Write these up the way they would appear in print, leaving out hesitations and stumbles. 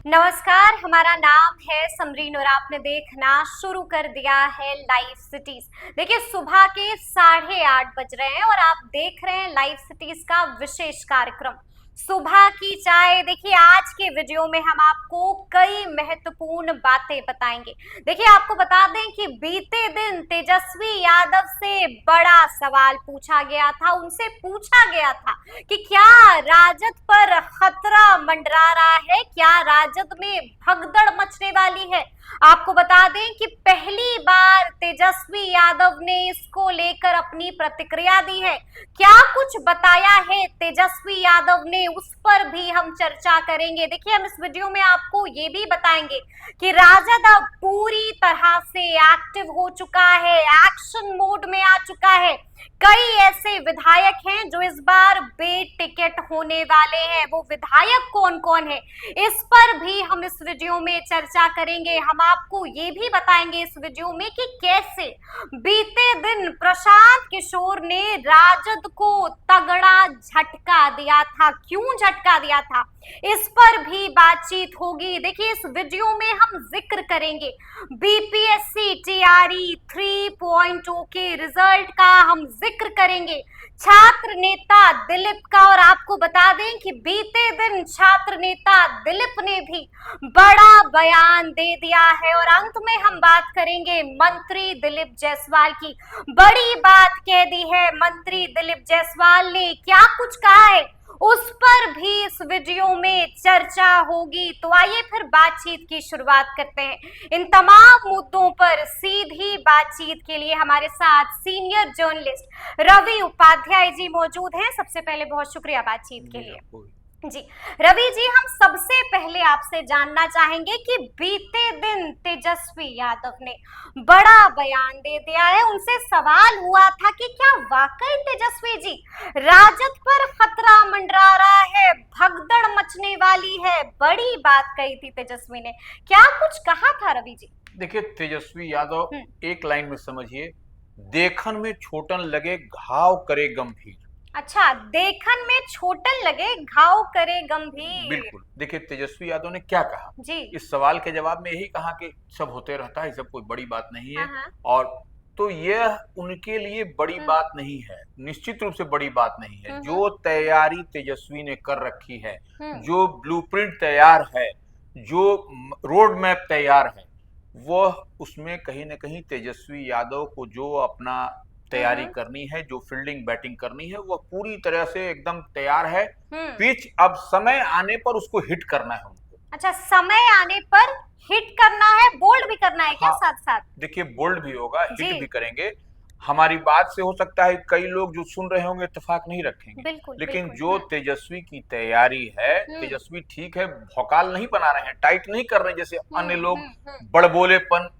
नमस्कार, हमारा नाम है समरीन और आपने देखना शुरू कर दिया है लाइव सिटीज। देखिए, सुबह के 8:30 बज रहे हैं और आप देख रहे हैं लाइव सिटीज का विशेष कार्यक्रम सुबह की चाय। देखिए, आज के वीडियो में हम आपको कई महत्वपूर्ण बातें बताएंगे। देखिए, आपको बता दें कि बीते दिन तेजस्वी यादव से बड़ा सवाल पूछा गया था। उनसे पूछा गया था कि क्या राजद पर खतरा मंडरा रहा है, क्या राजद में भगदड़ मचने वाली है। आपको बता दें कि पहली बार तेजस्वी यादव ने इसको लेकर अपनी प्रतिक्रिया दी है। क्या कुछ बताया है तेजस्वी यादव ने, उस पर भी हम चर्चा करेंगे। देखिए, हम इस वीडियो में आपको ये भी बताएंगे कि राजद अब पूरी तरह से एक्टिव हो चुका है, एक्शन मोड में आ चुका है। कई ऐसे विधायक हैं जो इस बार बेटिकट होने वाले हैं। वो विधायक कौन कौन है, इस पर भी हम इस वीडियो में चर्चा करेंगे। हम आपको ये भी बताएंगे इस वीडियो में कि कैसे बीते दिन प्रशांत किशोर ने राजद को तगड़ा झटका दिया था। क्यों झटका दिया था, इस पर भी बातचीत होगी। देखिए, इस वीडियो में हम जिक्र करेंगे बीपीएससी टीआरई 3.0 के रिजल्ट का, हम जिक्र करेंगे छात्र नेता दिलीप का। और आपको बता दें कि बीते दिन छात्र नेता दिलीप ने भी बड़ा बयान दे दिया है। और अंत में हम बात करेंगे मंत्री दिलीप जायसवाल की। बड़ी बात कह दी है मंत्री दिलीप जायसवाल ने, क्या कुछ कहा है उस पर भी इस वीडियो में चर्चा होगी। तो आइए फिर बातचीत की शुरुआत करते हैं। इन तमाम मुद्दों पर सीधी बातचीत के लिए हमारे साथ सीनियर जर्नलिस्ट रवि उपाध्याय जी मौजूद हैं। सबसे पहले बहुत शुक्रिया बातचीत के लिए जी। रवि जी, हम सबसे पहले आपसे जानना चाहेंगे कि बीते दिन तेजस्वी यादव ने बड़ा बयान दे दिया है। उनसे सवाल हुआ था कि क्या वाकई तेजस्वी जी राजद पर खतरा मंडरा रहा है, भगदड़ मचने वाली है। बड़ी बात कही थी तेजस्वी ने, क्या कुछ कहा था रवि जी? देखिए, तेजस्वी यादव एक लाइन में समझिए, देखन में छोटन लगे घाव करे गंभीर। अच्छा, देखन में छोटन लगे घाव करे गंभीर। बिल्कुल। देखिए, तेजस्वी यादव ने क्या कहा जी। इस सवाल के जवाब में, यही कहा कि सब होते रहता है, सब कोई बड़ी बात नहीं है। और तो यह उनके लिए बड़ी बात नहीं है, निश्चित रूप से बड़ी बात नहीं है। जो तैयारी तेजस्वी ने कर रखी है, जो ब्लूप्रिंट तैयार है, जो रोड मैप तैयार है, वह उसमें कहीं ना कहीं तेजस्वी यादव को जो अपना तैयारी करनी है, जो फील्डिंग बैटिंग करनी है, वह पूरी तरह से एकदम तैयार है। पिच अब समय आने पर उसको हिट करना है उनको। अच्छा, समय आने पर हिट करना है, बोल्ड भी करना है क्या? हाँ, साथ साथ देखिए, बोल्ड भी होगा, हिट भी करेंगे। हमारी बात से हो सकता है कई लोग जो सुन रहे होंगे इत्तेफाक नहीं रखेंगे, लेकिन जो तेजस्वी की तैयारी है, तेजस्वी ठीक है, भौकाल नहीं बना रहे हैं, टाइट नहीं कर रहे हैं जैसे अन्य लोग बड़बोलेपन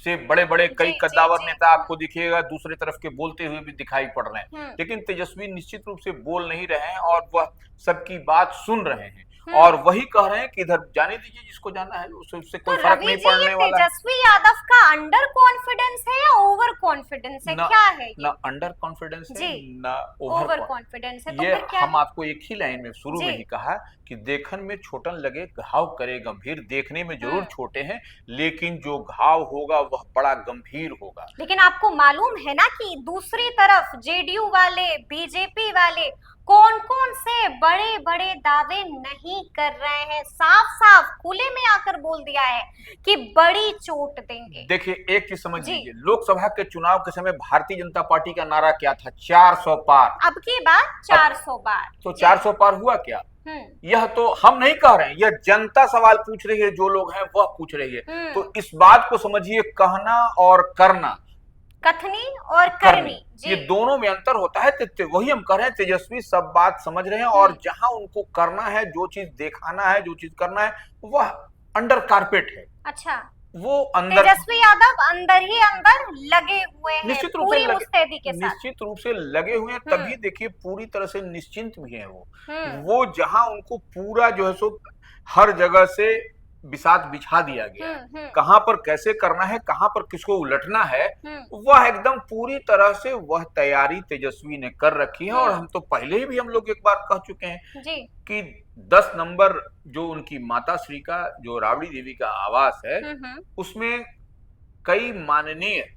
से बड़े बड़े कई कद्दावर नेता आपको दिखेगा दूसरे तरफ के बोलते हुए भी दिखाई पड़ रहे हैं। लेकिन तेजस्वी निश्चित रूप से बोल नहीं रहे हैं और वह सबकी बात सुन रहे हैं और वही कह रहे हैं कि इधर जाने दीजिए, जिसको जाना है उससे कोई फर्क नहीं पड़ने वाला। तेजस्वी यादव का अंडर कॉन्फिडेंस है या ओवर कॉन्फिडेंस है, क्या है? ना अंडर कॉन्फिडेंस है, ना ओवर कॉन्फिडेंस है। तो ये हम आपको एक ही लाइन में शुरू में ही कहा कि देखन में छोटन लगे घाव करे गंभीर। देखने में जरूर छोटे हैं, लेकिन जो घाव होगा वह बड़ा गंभीर होगा। लेकिन आपको मालूम है ना कि दूसरी तरफ जेडीयू वाले, बीजेपी वाले कौन कौन से बड़े बड़े दावे नहीं कर रहे हैं, साफ साफ खुले में आकर बोल दिया है कि बड़ी चोट देंगे। देखिए, एक चीज समझ लीजिए, लोकसभा के चुनाव के समय भारतीय जनता पार्टी का नारा क्या था? 400 पार। अब की बात 400 पार। तो 400 पार हुआ क्या? यह तो हम नहीं कह रहे हैं, यह जनता सवाल पूछ रही है, जो लोग हैं वह पूछ रही है। तो इस बात को समझिए, कहना और करना, कथनी और करनी, ये दोनों में अंतर होता है। वही हम कह रहे हैं, तेजस्वी सब बात समझ रहे हैं और जहां उनको करना है, जो चीज दिखाना है, जो चीज करना है, वह अंडर कारपेट है। अच्छा, वो अंदर, तेजस्वी यादव अंदर ही अंदर लगे हुए हैं, निश्चित रूप पूरी से मुस्तैदी के साथ। निश्चित रूप से लगे हुए हैं, तभी देखिए पूरी तरह से निश्चिंत भी हैं वो जहां उनको पूरा जो है सो हर जगह से बिसात बिछा दिया गया है, कहां पर कैसे करना है, कहां पर किसको उलटना है, वह एकदम पूरी तरह से वह तैयारी तेजस्वी ने कर रखी है। और हम तो पहले भी हम लोग एक बार कह चुके हैं जी। कि 10 नंबर जो उनकी माता श्री का जो राबड़ी देवी का आवास है, उसमें कई माननीय,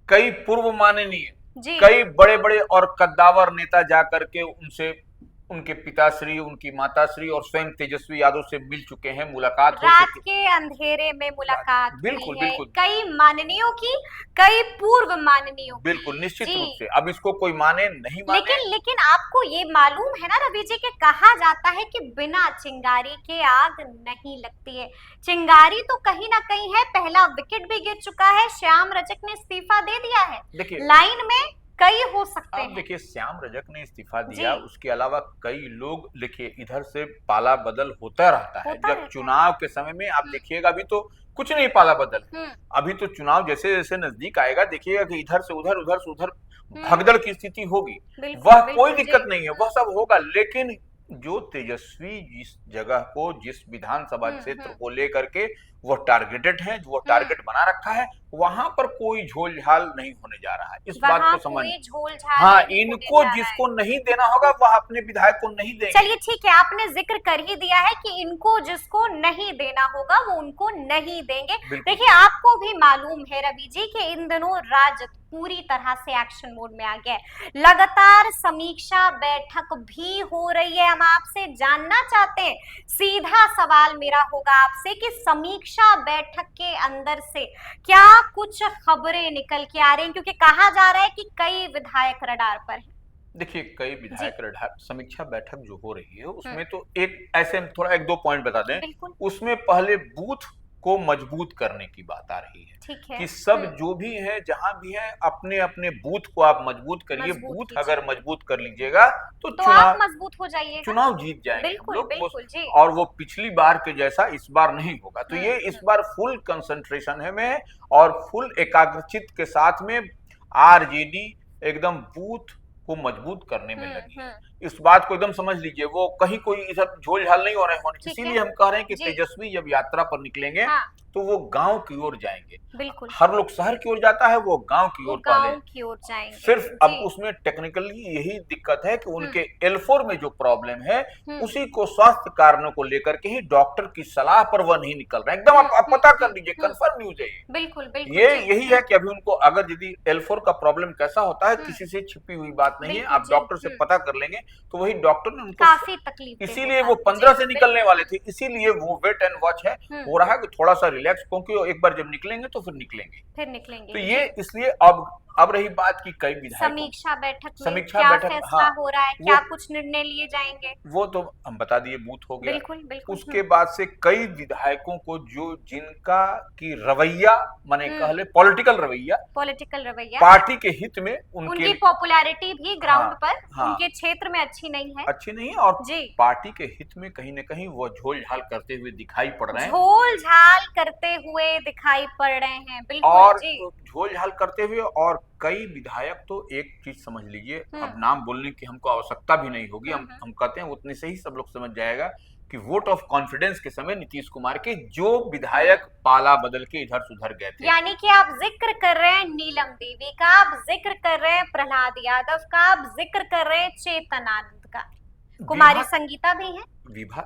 कई पूर्व माननीय, कई बड़े बड़े और कद्दावर नेता जाकर के उनसे, उनके पिताश्री, उनकी माताश्री और स्वयं तेजस्वी यादव से मिल चुके हैं, मुलाकात हो रात चुकी के अंधेरे में मुलाकात बिल्कुल हुई है, बिल्कुल कई माननीयों की, कई पूर्व माननीयों, बिल्कुल निश्चित रूप से। अब इसको कोई माने नहीं माने, लेकिन आपको ये मालूम है ना रवि जी, के कहा जाता है कि बिना चिंगारी के आग नहीं लगती है। चिंगारी तो कहीं ना कहीं है, पहला विकेट भी गिर चुका है, श्याम रजक ने इस्तीफा दे दिया है, देखिए लाइन में कई हो सकते हैं। देखिए श्याम रजक ने इस्तीफा दिया, उसके अलावा कई लोग, देखिए इधर से पाला बदल होता रहता है। जब चुनाव के समय में आप देखिएगा, अभी तो कुछ नहीं पाला बदल, अभी तो चुनाव जैसे जैसे नजदीक आएगा देखिएगा कि इधर से उधर, उधर से उधर भगदड़ की स्थिति होगी। वह कोई दिक्कत नहीं है, वह सब होगा। लेकिन जो तेजस्वी जिस जगह को, जिस विधानसभा क्षेत्र को लेकर के वो टारगेटेड है, वो टारगेट बना रखा है, वहां पर कोई झोल झाल नहीं होने जा रहा है। इस बात को समझ, हाँ, इनको जिसको नहीं देना होगा वह अपने विधायक को नहीं देंगे। चलिए ठीक है, आपने जिक्र कर ही दिया है कि इनको जिसको नहीं देना होगा वो उनको नहीं देंगे। देखिए आपको भी मालूम है रवि जी कि इन दिनों राजद पूरी तरह से एक्शन मोड में आ गया है, लगातार समीक्षा बैठक भी हो रही है। हम आपसे जानना चाहते हैं, सीधा सवाल मेरा होगा आपसे कि समीक्षा बैठक के अंदर से क्या कुछ खबरें निकल के आ रही हैं, क्योंकि कहा जा रहा है कि कई विधायक रडार पर हैं। देखिए कई विधायक रडार, समीक्षा बैठक जो हो रही है उसमें तो एक ऐसे हम थोड़ा एक दो पॉइंट बता दें, उसमें पहले बूथ को मजबूत करने की बात आ रही है कि सब जो भी है, जहां भी है, अपने अपने बूथ को आप मजबूत करिए। बूथ अगर मजबूत कर लीजिएगा तो चुनाव आप मजबूत हो जाइए, चुनाव जीत जाएंगे बिल्कुल जी। और वो पिछली बार के जैसा इस बार नहीं होगा। तो ये इस बार फुल कंसंट्रेशन है में और फुल एकाग्रचित के साथ में आरजेडी एकदम बूथ को मजबूत करने में लगी है। इस बात को एकदम समझ लीजिए, वो कहीं कोई इधर झोल झाल नहीं हो रहे होने। इसीलिए हम कह रहे हैं कि तेजस्वी जब यात्रा पर निकलेंगे तो वो गांव की ओर जाएंगे। बिल्कुल, हर लोग शहर की ओर जाता है, वो गांव की ओर जाएंगे। सिर्फ अब उसमें टेक्निकली यही दिक्कत है कि उनके L4 में जो प्रॉब्लम है उसी को स्वास्थ्य कारणों को लेकर के ही डॉक्टर की सलाह पर वह नहीं निकल रहे। एकदम आप पता कर लीजिए, कंफर्म न्यूज है बिल्कुल ये यही है कि अभी उनको अगर यदि L4 का प्रॉब्लम कैसा होता है, किसी से छिपी हुई बात नहीं है, आप डॉक्टर से पता कर लेंगे। तो वही डॉक्टर ने उनको काफी तकलीफ, इसीलिए वो 15 से निकलने वाले थे, इसीलिए वो वेट एंड वॉच है, हो रहा है कि थोड़ा सा रिलैक्स, क्योंकि एक बार जब निकलेंगे तो फिर निकलेंगे। तो ये इसलिए अब रही बात की कई विधायक समीक्षा बैठक में क्या फैसला हो रहा है, क्या कुछ निर्णय लिए जाएंगे, वो तो हम बता दिए, बूथ हो गया। बिल्कुल। उसके बाद से कई विधायकों को जो जिनका की रवैया, माने कहले पॉलिटिकल रवैया पार्टी के हित में, उनकी पॉपुलैरिटी भी ग्राउंड पर उनके क्षेत्र में अच्छी नहीं है और पार्टी के हित में कहीं न कहीं वो झोल झाल करते हुए दिखाई पड़ रहे हैं, बिल्कुल और झोल झाल करते हुए। और कई विधायक तो एक चीज समझ लीजिए, अब नाम बोलने की हमको आवश्यकता भी नहीं होगी, हम कहते हैं उतने से ही सब लोग समझ जाएगा कि वोट ऑफ कॉन्फिडेंस के समय नीतीश कुमार के जो विधायक पाला बदल के इधर सुधर गए थे, यानी कि आप जिक्र कर रहे हैं नीलम देवी का, आप जिक्र कर रहे हैं प्रहलाद यादव का, आप जिक्र कर रहे हैं चेतन आनंद का, कुमारी संगीता भी है, विभा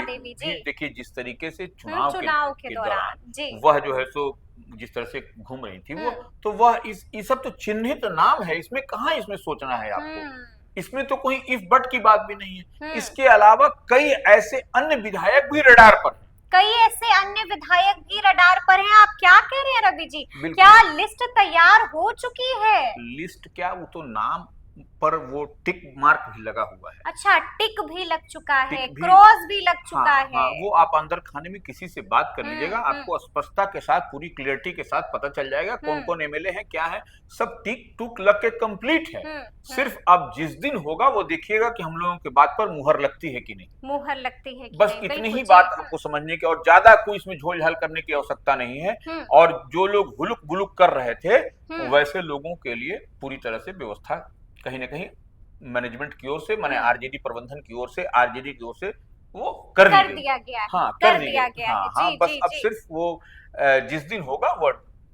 देवी जी। देखिए जिस तरीके से चुनाव के दौरान वह जो है सो जिस तरह से घूम रही थी वो, तो वह ये सब तो चिन्हित नाम है, इसमें कहाँ इसमें सोचना है आपको, इसमें तो कोई इफ बट की बात भी नहीं है। इसके अलावा कई ऐसे अन्य विधायक भी रडार पर हैं, आप क्या कह रहे हैं रवि जी, क्या लिस्ट तैयार हो चुकी है? लिस्ट क्या, वो तो नाम पर वो टिक मार्क भी लगा हुआ है। अच्छा, टिक भी लग चुका है, क्रॉस भी लग चुका है। वो आप अंदर खाने में किसी से बात कर लीजिएगा, आपको स्पष्टता के साथ, पूरी क्लियरिटी के साथ पता चल जाएगा कौन कौन एमएलए हैं, क्या है, सब टिक टुक लग के कंप्लीट है। सिर्फ अब जिस दिन होगा वो देखिएगा कि हम लोगों के बात पर मुहर लगती है कि नहीं, मुहर लगती है कि बस इतनी ही बात आपको समझने की, और ज्यादा कोई इसमें झोल झाल करने की आवश्यकता नहीं है। और जो लोग हुलुक बुलुक कर रहे थे वैसे लोगों के लिए पूरी तरह से व्यवस्था कहीं ना कहीं मैनेजमेंट की ओर से, माने आरजेडी प्रबंधन की ओर से, आरजेडी की ओर से वो कर दिया गया है। हाँ, कर दिया गया है। हाँ, जी बस जी अब जी। सिर्फ वो जिस दिन होगा वो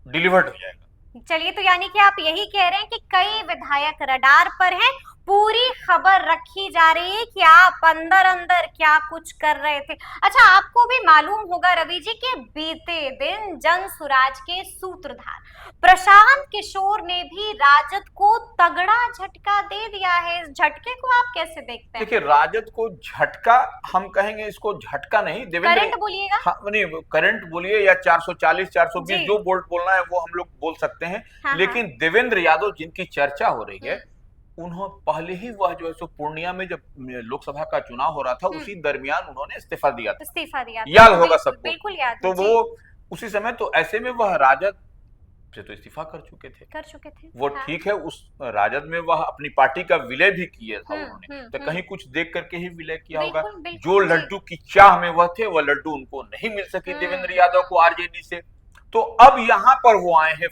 डिलीवर्ड हो जाएगा। चलिए, तो यानी कि आप यही कह रहे हैं कि कई विधायक रडार पर हैं, पूरी खबर रखी जा रही है कि आप अंदर अंदर क्या कुछ कर रहे थे। अच्छा, आपको भी मालूम होगा रवि जी कि बीते दिन जन सुराज के सूत्रधार प्रशांत किशोर ने भी राजद को तगड़ा झटका दे दिया है। इस झटके को आप कैसे देखते हैं? देखिए, राजद को झटका, हम कहेंगे इसको झटका नहीं, देवेंद्र, करंट बोलिएगा। हाँ, नहीं, करंट बोलिए या 440 420 जो बोलना है वो हम लोग बोल सकते हैं। हाँ, लेकिन देवेंद्र यादव जिनकी चर्चा हो रही है, हम्म। उन्होंने पहले ही वह जो है सो पूर्णिया में जब लोकसभा का चुनाव हो रहा था उसी दरमियान उन्होंने इस्तीफा दिया था, इस्तीफा दिया था। याद होगा सबको। बिल्कुल याद तो है जी। वो उसी समय, तो ऐसे में वह राजद से तो इस्तीफा कर चुके थे। वो हाँ। ठीक है, उस राजद में वह अपनी पार्टी का विलय भी किया था उन्होंने, तो कहीं कुछ देख करके ही विलय किया होगा। जो लड्डू की चाह में वह थे, वह लड्डू उनको नहीं मिल सकी देवेंद्र यादव को आरजेडी से। तो अब यहाँ पर वो आए हैं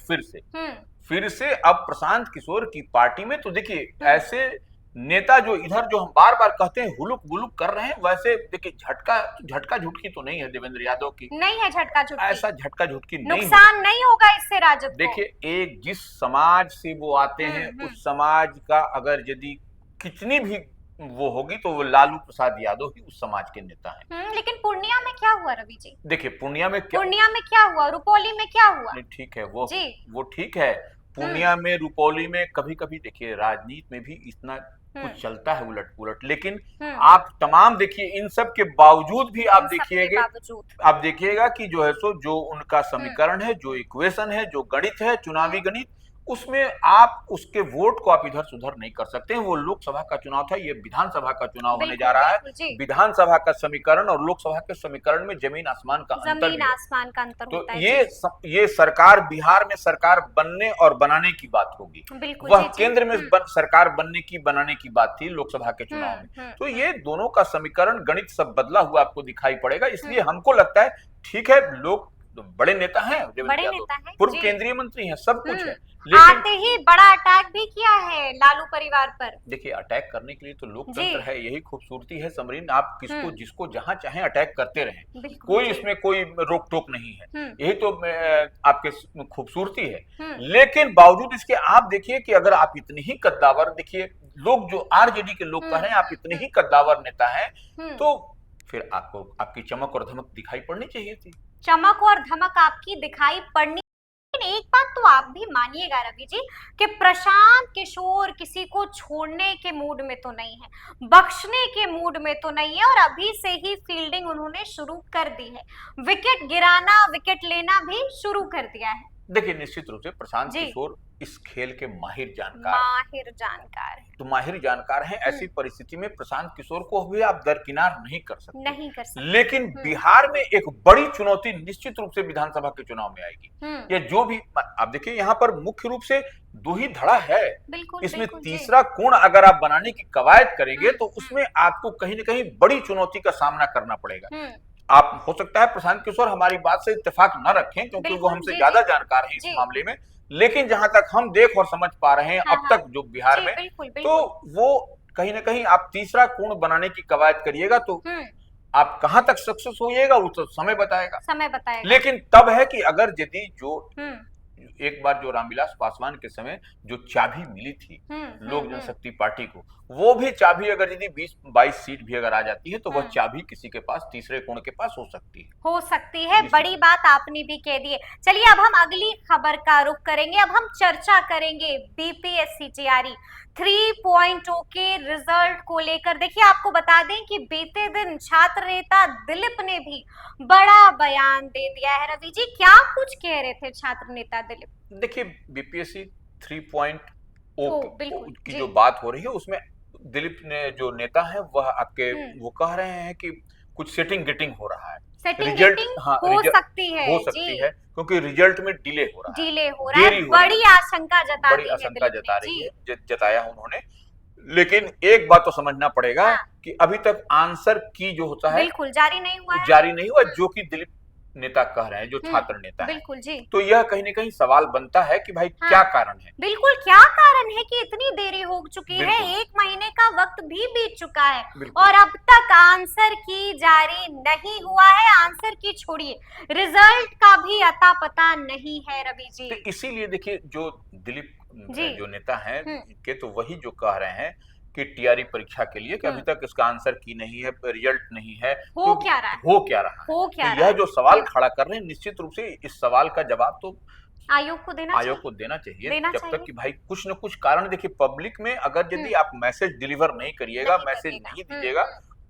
फिर से अब प्रशांत किशोर की पार्टी में। तो देखिए, ऐसे नेता जो इधर जो हम बार बार कहते हैं हुलुक बुलुक कर रहे हैं, वैसे देखिए झटका झुटकी तो नहीं है देवेंद्र यादव की, नहीं है झटका झुटकी, ऐसा झटका झुटकी नहीं, नुकसान नहीं होगा इससे राजद को। देखिए, एक जिस समाज से वो आते हैं उस समाज का अगर यदि कितनी भी वो होगी तो वो लालू प्रसाद यादव ही उस समाज के नेता हैं। लेकिन पूर्णिया में क्या हुआ रवि जी? देखिए, पूर्णिया में क्या हुआ, रुपौली में क्या हुआ? नहीं, ठीक है, वो ठीक है। पूर्णिया में, रुपौली में कभी कभी देखिए राजनीति में भी इतना कुछ चलता है उलट पुलट, लेकिन आप तमाम देखिए, इन सब के बावजूद भी आप देखिएगा कि जो है सो जो उनका समीकरण है, जो इक्वेशन है, जो गणित है, चुनावी गणित, उसमें आप उसके वोट को आप इधर सुधर नहीं कर सकते हैं। वो लोकसभा का चुनाव था, ये विधानसभा का चुनाव होने जा रहा है। विधानसभा का समीकरण और लोकसभा के समीकरण में जमीन आसमान का अंतर होता है। ये सरकार, बिहार में सरकार बनने और बनाने की बात होगी, वह केंद्र में सरकार बनाने की बात थी लोकसभा के चुनाव में। तो ये दोनों का समीकरण, गणित सब बदला हुआ आपको दिखाई पड़ेगा। इसलिए हमको लगता है ठीक है, लोग बड़े नेता हैं, पूर्व केंद्रीय मंत्री हैं, सब कुछ है, लेकिन आते ही बड़ा अटैक भी किया है लालू परिवार पर। देखिए, अटैक करने के लिए तो लोकतंत्र है, यही खूबसूरती है समरीन, आप किसको जिसको जहां चाहें अटैक करते रहें, कोई इसमें कोई रोक टोक नहीं है, यही तो आपके खूबसूरती है। लेकिन बावजूद इसके आप देखिए कि अगर आप इतनी ही कद्दावर, देखिए लोग जो आरजेडी के लोग कह रहे हैं आप इतने ही कद्दावर नेता हैं, तो फिर आपको आपकी चमक और धमक दिखाई पड़नी चाहिए थी। चमक और धमक आपकी दिखाई पड़नी। लेकिन एक बात तो आप भी मानिएगा रवि जी कि प्रशांत किशोर किसी को छोड़ने के मूड में तो नहीं है, बख्शने के मूड में तो नहीं है, और अभी से ही फील्डिंग उन्होंने शुरू कर दी है, विकेट गिराना, विकेट लेना भी शुरू कर दिया है। देखिए, निश्चित रूप से प्रशांत किशोर इस खेल के माहिर जानकार है। तो माहिर जानकार हैं। ऐसी परिस्थिति में प्रशांत किशोर को भी आप दरकिनार नहीं कर सकते। लेकिन बिहार में एक बड़ी चुनौती निश्चित रूप से विधानसभा के चुनाव में आएगी। ये जो भी आप देखिए, यहाँ पर मुख्य रूप से दो ही धड़ा है, इसमें तीसरा कोण अगर आप बनाने की कवायद करेंगे तो उसमें आपको कहीं ना कहीं बड़ी चुनौती का सामना करना पड़ेगा। आप, हो सकता है प्रशांत किशोर हमारी बात से इत्तेफाक न रखें क्योंकि वो हमसे ज्यादा जानकार हैं इस मामले में, लेकिन जहां तक हम देख और समझ पा रहे हैं अब तक जो बिहार में, तो वो कहीं ना कहीं आप तीसरा कोण बनाने की कवायद करिएगा तो आप कहां तक सक्सेस होइएगा वो तो समय बताएगा। लेकिन तब है कि अगर यदि जो एक बार जो रामविलास पासवान के समय जो चाबी मिली थी लोक जनशक्ति पार्टी को, वो भी चाबी अगर यदि 20-22 सीट भी अगर आ जाती है तो वह चाबी किसी के पास, तीसरे कोण के पास हो सकती है। बड़ी बात आपने भी कह दी है। चलिए, अब हम अगली खबर का रुख करेंगे। अब हम चर्चा करेंगे बीपीएससी तैयारी 3.0 के रिजल्ट को लेकर। देखिए, आपको बता दें कि बीते दिन छात्र नेता दिलीप ने भी बड़ा बयान दे दिया है। रवि जी, क्या कुछ कह रहे थे छात्र नेता दिलीप? देखिए, बीपीएससी 3.0 की जो बात हो रही है उसमें दिलीप ने, जो नेता है, वह आपके वो कह रहे हैं कि कुछ सेटिंग गेटिंग हो रहा है, रिजल्ट हो सकती है क्योंकि रिजल्ट में डिले हो रहा है, बड़ी आशंका जताया उन्होंने। लेकिन एक बात तो समझना पड़ेगा कि अभी तक आंसर की जो होता है बिल्कुल जारी नहीं हुआ जो कि दिलीप नेता कह रहे हैं, जो छात्र नेता है। बिल्कुल जी। तो यह कहीं ना कहीं सवाल बनता है कि भाई क्या कारण है, बिल्कुल क्या कारण है कि इतनी देरी हो चुकी है, 1 महीने का वक्त वक्त भी बीत चुका है बिल्कुल। और अब तक आंसर की जारी नहीं हुआ है। आंसर की छोड़िए, रिजल्ट का भी अता पता नहीं है रवि जी। तो इसीलिए देखिए जो दिलीप जी। जो नेता हैं के तो वही जो कह रहे हैं कि टीआरई परीक्षा के लिए कि अभी तक इसका आंसर की नहीं है, रिजल्ट नहीं है, हो तो क्या रहा है, हो क्या रहा है। हो क्या तो रहा यह है। जो सवाल खड़ा कर रहे हैं निश्चित रूप से इस सवाल का जवाब तो आयोग को देना आयोग चाहिए। को देना चाहिए। देना जब चाहिए। तक कि भाई कुछ न कुछ कारण, देखिए पब्लिक में अगर यदि आप मैसेज डिलीवर नहीं करिएगा, नहीं मैसेज करिएगा। नहीं दीजिएगा,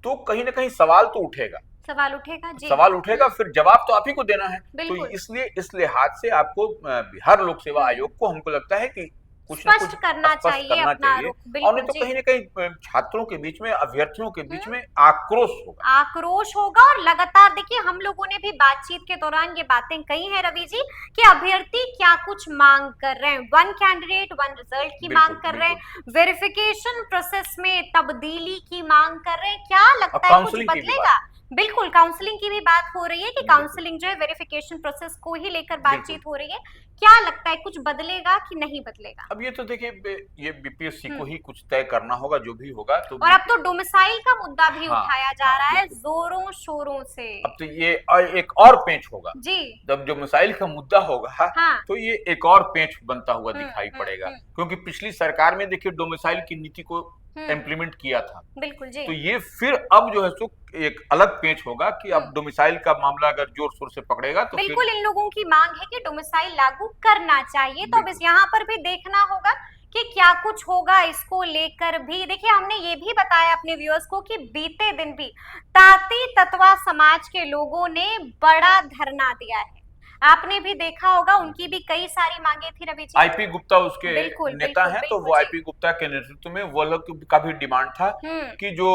तो कहीं ना कहीं सवाल तो उठेगा, सवाल उठेगा जी। सवाल उठेगा, फिर जवाब तो आप ही को देना है। तो बिल्कुल। इसलिए इस लिहाज से आपको बिहार लोक सेवा आयोग को हमको लगता है कि कुछ न कुछ स्पष्ट करना स्पष्ट चाहिए करना अपना चाहिए, रुख। और बिल्कुल नहीं तो जी। कहीं ना कहीं छात्रों के बीच में, अभ्यर्थियों के बीच में आक्रोश होगा। आक्रोश होगा और लगातार देखिए हम लोगों ने भी बातचीत के दौरान ये बातें कही हैं रवि जी कि अभ्यर्थी क्या कुछ मांग कर रहे हैं, वन कैंडिडेट वन रिजल्ट की मांग कर रहे हैं, वेरिफिकेशन प्रोसेस में तब्दीली की मांग कर रहे हैं। क्या लगता है कुछ काउंसलिंग की भी बदलेगा? बिल्कुल, काउंसलिंग की भी बात हो रही है कि काउंसलिंग जो है वेरिफिकेशन प्रोसेस को ही लेकर बातचीत हो रही है। क्या लगता है कुछ बदलेगा कि नहीं बदलेगा? अब ये तो देखिए ये बीपीएससी को ही कुछ तय करना होगा, जो भी होगा। तो और अब तो डोमिसाइल का मुद्दा भी हाँ, उठाया जा रहा है जोरों शोरों से। अब तो ये एक और पेंच होगा जी। जब जो मिसाइल का मुद्दा होगा, हाँ। तो ये एक और पेंच बनता हुआ दिखाई पड़ेगा, क्योंकि पिछली सरकार में देखिए डोमिसाइल की नीति को इम्प्लीमेंट किया था। बिल्कुल जी। तो ये फिर अब जो है सो एक अलग पेंच होगा कि अब डोमिसाइल का मामला अगर जोर शोर से पकड़ेगा तो बिल्कुल इन लोगों की मांग है कि डोमिसाइल लागू करना चाहिए। तो अब इस यहाँ पर भी देखना होगा कि क्या कुछ होगा इसको लेकर भी। देखिए हमने ये भी बताया अपने व्यूअर्स को कि बीते दिन भी ताती तत्वा समाज के लोगों ने बड़ा धरना दिया है। आपने भी देखा होगा, उनकी भी कई सारी मांगे थी रवि जी। आईपी गुप्ता उसके नेता हैं, तो वो आईपी गुप्ता के नेतृत्व में वो लोग का भी डिमांड था कि जो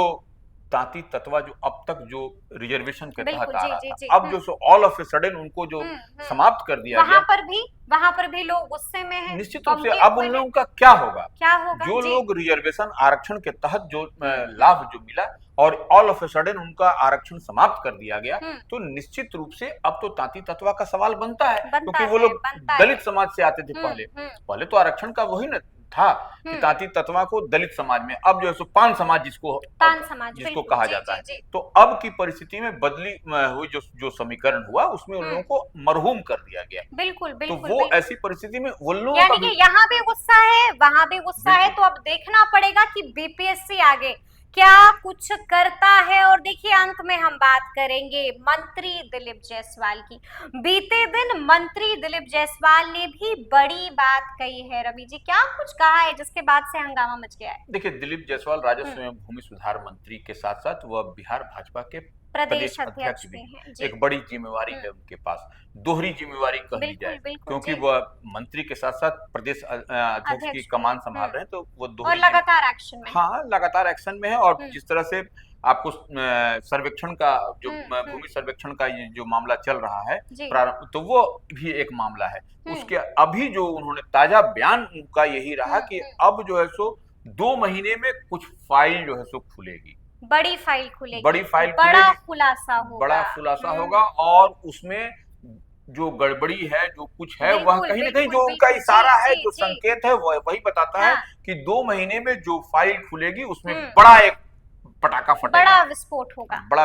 तांती तत्वा जो अब तक जो रिजर्वेशन के तहत आ रहा था, अब जो ऑल ऑफ ए सडन उनको जो समाप्त कर दिया गया, वहां पर भी लोग गुस्से में हैं। निश्चित रूप से अब उन लोगों का क्या होगा, जो जी? लोग रिजर्वेशन आरक्षण के तहत जो लाभ जो मिला और ऑल ऑफ ए सडन उनका आरक्षण समाप्त कर दिया गया, तो निश्चित रूप से अब तो तांती तत्वा का सवाल बनता है, क्योंकि वो लोग दलित समाज से आते थे। पहले तो आरक्षण का वही न था कि तांती तत्वा को दलित समाज में, अब जो है सो पान समाज जिसको कहा जाता है। तो अब की परिस्थिति में बदली हुई जो समीकरण हुआ, उसमें उन लोगों को मरहूम कर दिया गया। बिल्कुल तो वो ऐसी परिस्थिति में उन लोगों यानी कि यहाँ भी गुस्सा है, वहां भी गुस्सा है। तो अब देखना पड़ेगा कि बीपीएससी आगे क्या कुछ करता है। और देखिए अंत में हम बात करेंगे मंत्री दिलीप जायसवाल की। बीते दिन मंत्री दिलीप जायसवाल ने भी बड़ी बात कही है रवि जी। क्या कुछ कहा है जिसके बाद से हंगामा मच गया है? देखिए दिलीप जायसवाल राजस्व एवं भूमि सुधार मंत्री के साथ साथ वह बिहार भाजपा के प्रदेश अध्यक्ष भी हैं। एक बड़ी जिम्मेवारी है उनके पास, दोहरी जिम्मेवारी कही जाए, क्योंकि वह मंत्री के साथ साथ प्रदेश अध्यक्ष की कमान संभाल रहे हैं। तो वो दोहरी लगातार एक्शन में, हाँ लगातार एक्शन में है। और जिस तरह से आपको सर्वेक्षण का जो भूमि सर्वेक्षण का ये जो मामला चल रहा है, तो वो भी एक मामला है। उसके अभी जो उन्होंने ताजा बयान उनका यही रहा कि अब जो है सो 2 महीने में कुछ फाइल जो है सो खुलेगी, बड़ी फाइल खुलेगी, बड़ा खुलासा होगा और उसमें जो गड़बड़ी है, जो कुछ है, वह कहीं ना कहीं जो उनका इशारा है, जो संकेत है, वही बताता है कि 2 महीने में जो फाइल खुलेगी उसमें बड़ा एक पटाखा फटेगा, बड़ा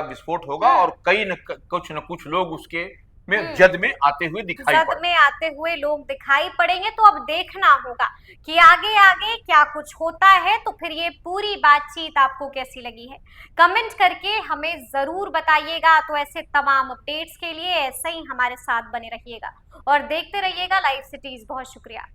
विस्फोट होगा और कुछ न कुछ लोग उसके में जद में आते हुए दिखाई पड़ेंगे। तो अब देखना होगा कि आगे आगे क्या कुछ होता है। तो फिर ये पूरी बातचीत आपको कैसी लगी है, कमेंट करके हमें जरूर बताइएगा। तो ऐसे तमाम अपडेट्स के लिए ऐसे ही हमारे साथ बने रहिएगा और देखते रहिएगा लाइव सिटीज। बहुत शुक्रिया।